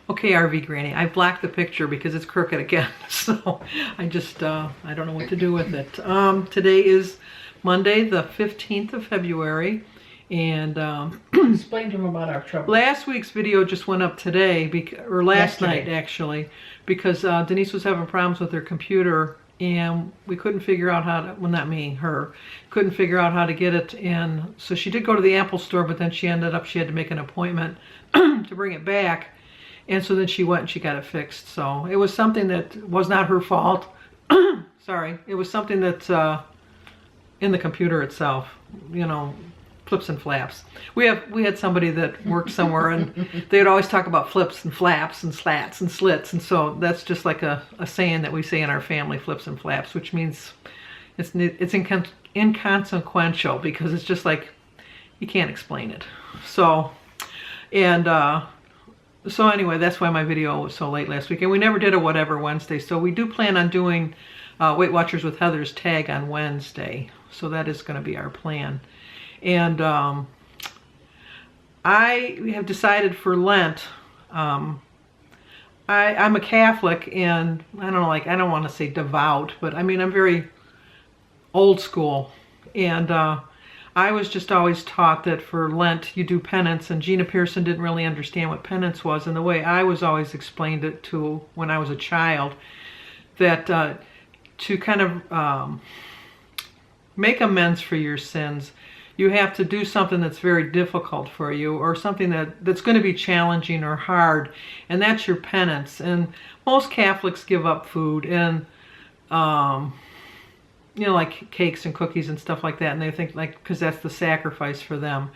Okay, RV Granny, I blocked the picture because it's crooked again. So I just, I don't know what to do with it. Today is Monday, the 15th of February. And explain to them about our trouble. Last week's video just went up today, or last night actually, because Denise was having problems with her computer and we couldn't figure out how to, well not me, her, couldn't figure out how to get it in. So she did go to the Apple store, but then she ended up, she had to make an appointment to bring it back. And so then she went and she got it fixed. So it was something that was not her fault. Sorry. It was something that's in the computer itself, you know, flips and flaps. We had somebody that worked somewhere and they would always talk about flips and flaps and slats and slits. And so that's just like a saying that we say in our family, flips and flaps, which means it's inconsequential because it's just like, you can't explain it. So, and, so anyway, that's why my video was so late last week. And we never did a Whatever Wednesday. So we do plan on doing Weight Watchers with Heather's tag on Wednesday. So that is going to be our plan. And I have decided for Lent, I'm a Catholic and I don't know, like, I don't want to say devout, but I mean, I'm very old school. And I was just always taught that for Lent you do penance, and Gina Pearson didn't really understand what penance was, and the way I was always explained it to when I was a child, that to kind of make amends for your sins, you have to do something that's very difficult for you, or something that's going to be challenging or hard, and that's your penance. And most Catholics give up food and you know, like cakes and cookies and stuff like that, and they think like, because that's the sacrifice for them.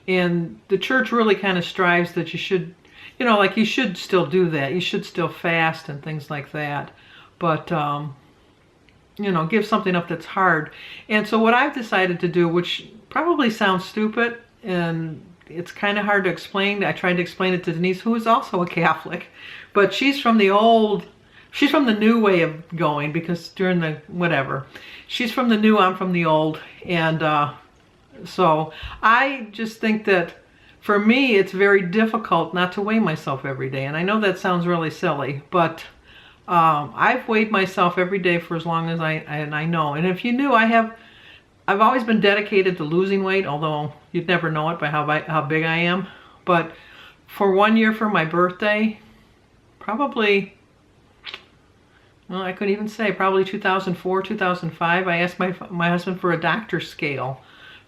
And the church really kind of strives that you should, you know, like you should still do that. You should still fast and things like that. But, you know, give something up that's hard. And so what I've decided to do, which probably sounds stupid and it's kind of hard to explain. I tried to explain it to Denise, who is also a Catholic, but she's from the old, she's from the new way of going, because during the whatever, she's from the new, I'm from the old. And so I just think that for me, it's very difficult not to weigh myself every day. And I know that sounds really silly, but I've weighed myself every day for as long as I know. And if you knew, I've always been dedicated to losing weight, although you'd never know it by how big I am. But for 1 year for my birthday, probably, well, I couldn't even say, probably 2004, 2005, I asked my husband for a doctor's scale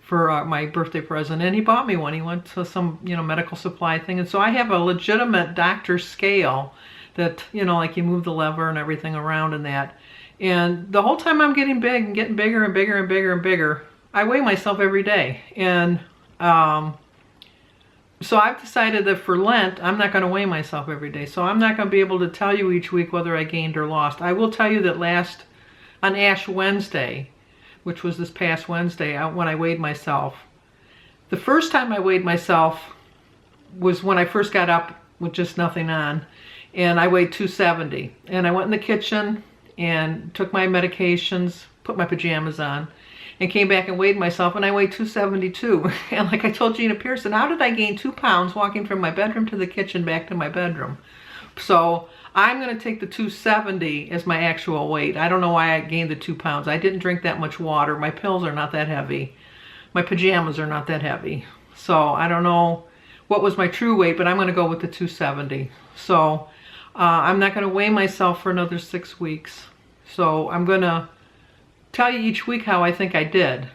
for my birthday present, and he bought me one. He went to some, you know, medical supply thing, and so I have a legitimate doctor's scale that, you know, like you move the lever and everything around and that. And the whole time I'm getting big and getting bigger and bigger and bigger and bigger, I weigh myself every day. And so I've decided that for Lent, I'm not going to weigh myself every day. So I'm not going to be able to tell you each week whether I gained or lost. I will tell you that on Ash Wednesday, which was this past Wednesday, when I weighed myself, the first time I weighed myself was when I first got up with just nothing on, and I weighed 270. And I went in the kitchen and took my medications, put my pajamas on, and came back and weighed myself, and I weighed 272. And like I told Gina Pearson, how did I gain 2 pounds walking from my bedroom to the kitchen back to my bedroom? So I'm going to take the 270 as my actual weight. I don't know why I gained the 2 pounds. I didn't drink that much water. My pills are not that heavy. My pajamas are not that heavy. So I don't know what was my true weight, but I'm going to go with the 270. So I'm not going to weigh myself for another 6 weeks. So I'm going to tell you each week how I think I did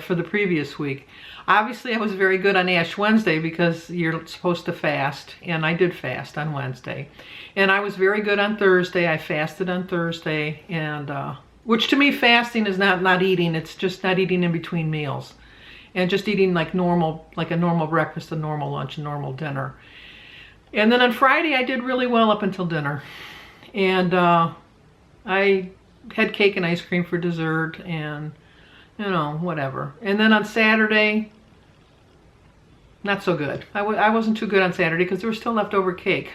for the previous week. Obviously, I was very good on Ash Wednesday because you're supposed to fast, and I did fast on Wednesday. And I was very good on Thursday. I fasted on Thursday, and which to me, fasting is not eating. It's just not eating in between meals, and just eating like normal, like a normal breakfast, a normal lunch, a normal dinner. And then on Friday, I did really well up until dinner. And I had cake and ice cream for dessert and, you know, whatever. And then on Saturday, not so good. I wasn't too good on Saturday because there was still leftover cake.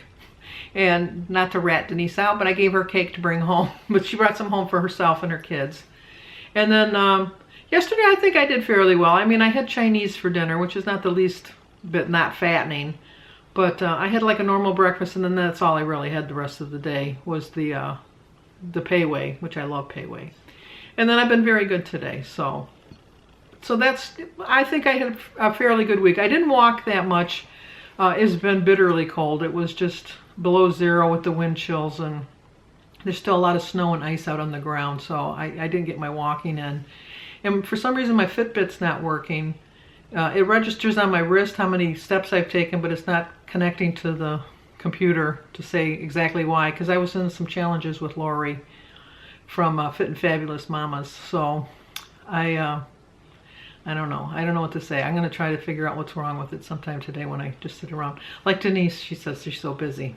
And not to rat Denise out, but I gave her cake to bring home. But she brought some home for herself and her kids. And then yesterday, I think I did fairly well. I mean, I had Chinese for dinner, which is not the least bit not fattening. But I had like a normal breakfast, and then that's all I really had the rest of the day was the Pei Wei, which I love Pei Wei. And then I've been very good today, so that's, I think I had a fairly good week. I didn't walk that much. It's been bitterly cold. It was just below zero with the wind chills, and there's still a lot of snow and ice out on the ground, so I didn't get my walking in. And for some reason my Fitbit's not working. It registers on my wrist how many steps I've taken, but it's not connecting to the computer to say exactly why, because I was in some challenges with Lori from Fit and Fabulous Mamas. So I don't know. I don't know what to say. I'm going to try to figure out what's wrong with it sometime today when I just sit around. Like Denise, she says she's so busy.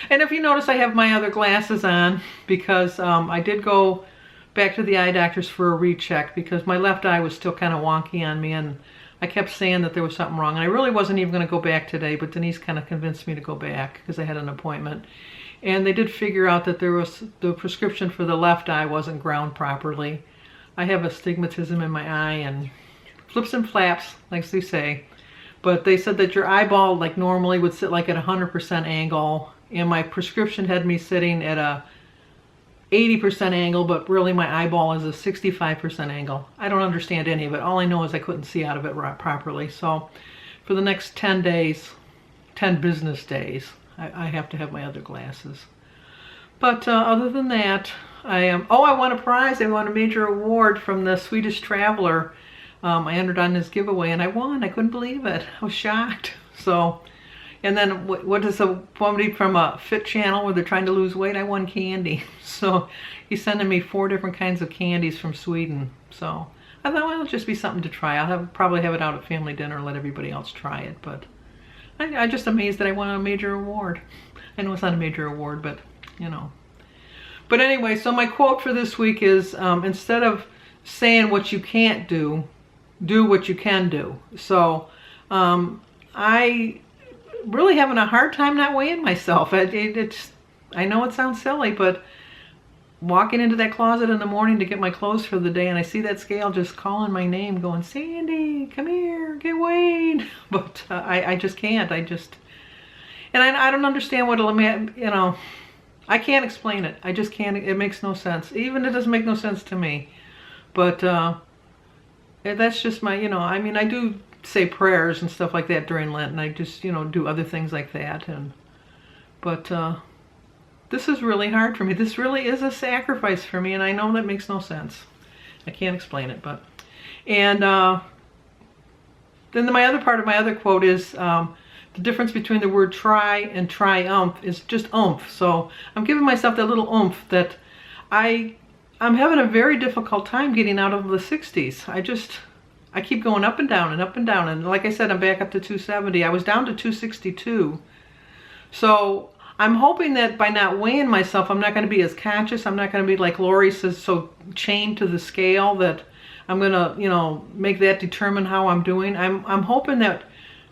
And if you notice, I have my other glasses on because I did go back to the eye doctors for a recheck because my left eye was still kind of wonky on me, and I kept saying that there was something wrong. And I really wasn't even going to go back today, but Denise kind of convinced me to go back because I had an appointment. And they did figure out that the prescription for the left eye wasn't ground properly. I have astigmatism in my eye and flips and flaps, like they say. But they said that your eyeball, like normally, would sit like at 100% angle. And my prescription had me sitting at a 80% angle, but really my eyeball is a 65% angle. I don't understand any of it. All I know is I couldn't see out of it properly. So for the next 10 days, 10 business days, I have to have my other glasses. But other than that, I won a prize. I won a major award from the Swedish Traveler. I entered on his giveaway and I won. I couldn't believe it. I was shocked. So, and then what is somebody from a fit channel where they're trying to lose weight? I won candy. So he's sending me 4 different kinds of candies from Sweden. So I thought, well, it'll just be something to try. I'll probably have it out at family dinner and let everybody else try it. But I'm just amazed that I won a major award. I know it's not a major award, but you know. But anyway, so my quote for this week is, instead of saying what you can't do, do what you can do. So I really having a hard time not weighing myself. I know it sounds silly, but walking into that closet in the morning to get my clothes for the day, and I see that scale just calling my name, going, Sandy, come here, get weighed. But I just can't. And I don't understand what it'll mean, you know. I can't explain it. I just can't. It makes no sense. Even it doesn't make no sense to me. But that's just my, you know, I mean, I do say prayers and stuff like that during Lent, and I just, you know, do other things like that. But this is really hard for me. This really is a sacrifice for me, and I know that makes no sense. I can't explain it, but. And then my other part of my other quote is, the difference between the word try and triumph is just oomph. So I'm giving myself that little oomph that I'm having a very difficult time getting out of the 60s. I keep going up and down and up and down. And like I said, I'm back up to 270. I was down to 262. So I'm hoping that by not weighing myself, I'm not going to be as conscious. I'm not going to be, like Lori says, so chained to the scale that I'm going to, you know, make that determine how I'm doing. I'm hoping that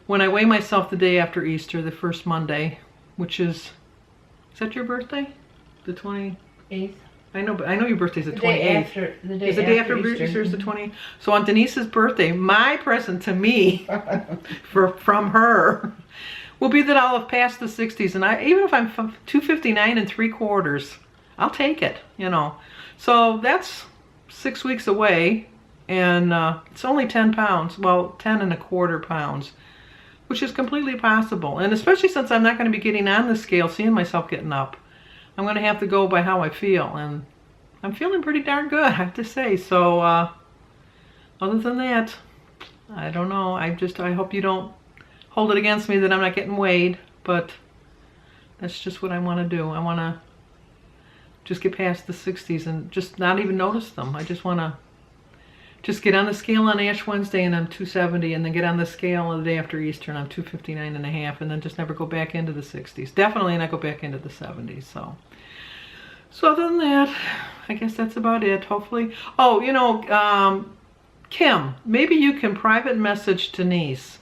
when I weigh myself the day after Easter, the first Monday, which is that your birthday? The 28th? I know, but I know your birthday's the 28th. The day after Easter is the 20th. So on Denise's birthday, my present to me from her will be that I'll have passed the 60s. And even if I'm 259 3/4, I'll take it, you know. So that's 6 weeks away, and it's only 10 pounds. Well, 10 1/4 pounds. Which is completely possible. And especially since I'm not going to be getting on the scale, seeing myself getting up. I'm going to have to go by how I feel. And I'm feeling pretty darn good, I have to say. So, other than that, I don't know. I hope you don't hold it against me that I'm not getting weighed. But that's just what I want to do. I want to just get past the 60s and just not even notice them. I just want to just get on the scale on Ash Wednesday and I'm 270, and then get on the scale the day after Easter and I'm 259.5, and then just never go back into the 60s. Definitely not go back into the 70s. So other than that, I guess that's about it, hopefully. Oh, you know, Kim, maybe you can private message Denise,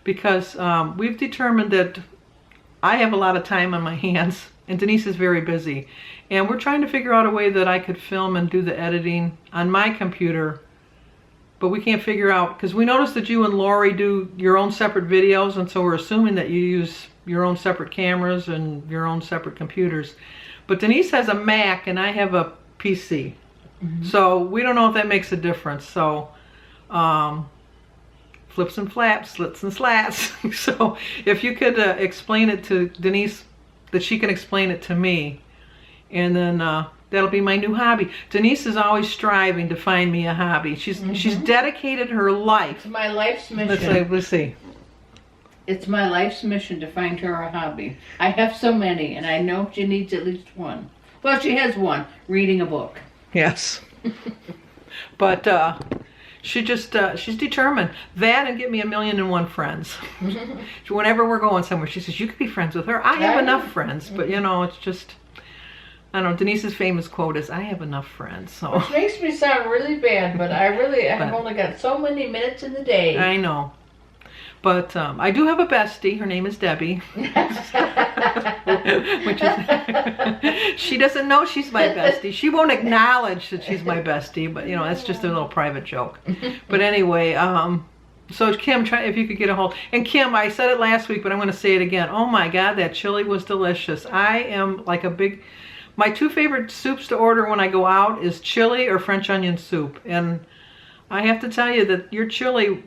because we've determined that I have a lot of time on my hands and Denise is very busy. And we're trying to figure out a way that I could film and do the editing on my computer. But we can't figure out, because we noticed that you and Lori do your own separate videos, and so we're assuming that you use your own separate cameras and your own separate computers. But Denise has a Mac and I have a PC. So we don't know if that makes a difference. So flips and flaps, slits and slats. So if you could explain it to Denise, that she can explain it to me, and then that'll be my new hobby. Denise is always striving to find me a hobby. She's dedicated her life. It's my life's mission. Let's see. It's my life's mission to find her a hobby. I have so many, and I know she needs at least one. Well, she has one, reading a book. Yes. But she's determined. That and get me 1,000,001 friends. Whenever we're going somewhere, she says, you could be friends with her. I have enough friends. But, you know, it's just, I don't know, Denise's famous quote is, I have enough friends. So Which makes me sound really bad, but I've only got so many minutes in the day. I know. But I do have a bestie. Her name is Debbie. Which is she doesn't know she's my bestie. She won't acknowledge that she's my bestie, but you know, that's just a little private joke. But anyway, so Kim, try if you could get a hold. And Kim, I said it last week, but I'm going to say it again. Oh my God, that chili was delicious. I am like a big. My two favorite soups to order when I go out is chili or French onion soup, and I have to tell you that your chili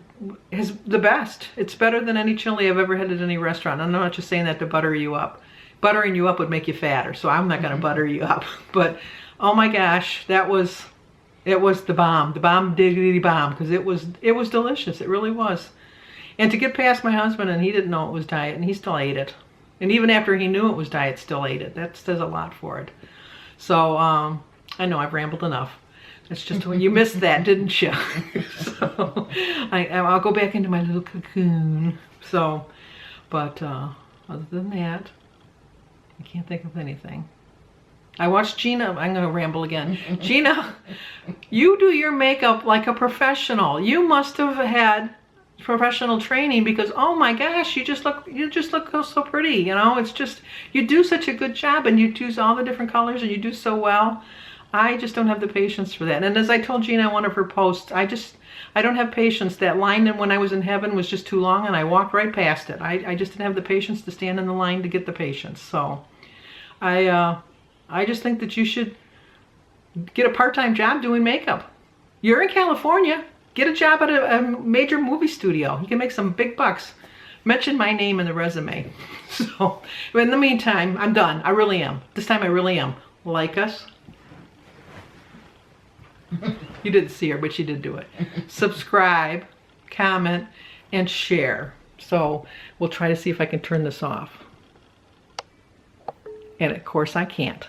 is the best. It's better than any chili I've ever had at any restaurant. I'm not just saying that to butter you up. Buttering you up would make you fatter, so I'm not going to butter you up. But oh my gosh, it was the bomb diggity bomb, because it was delicious. It really was. And to get past my husband, and he didn't know it was diet, and he still ate it. And even after he knew it was diet, still ate it. That says a lot for it. So I know I've rambled enough. It's just when you missed that, didn't you? So I'll go back into my little cocoon. So, but other than that, I can't think of anything. I watched Gina. I'm going to ramble again. Gina, you do your makeup like a professional. You must have had professional training, because oh my gosh, you just look so pretty. You know, it's just, you do such a good job, and you choose all the different colors, and you do so well. I just don't have the patience for that. And as I told Gina in one of her posts, I don't have patience. That line when I was in heaven was just too long, and I walked right past it. I just didn't have the patience to stand in the line to get the patience. So I just think that you should get a part-time job doing makeup. You're in California. Get a job at a major movie studio. You can make some big bucks. Mention my name in the resume. So in the meantime, I'm done. I really am. This time I really am. Like us. You didn't see her, but she did do it. Subscribe, comment, and share. So we'll try to see if I can turn this off. And of course I can't.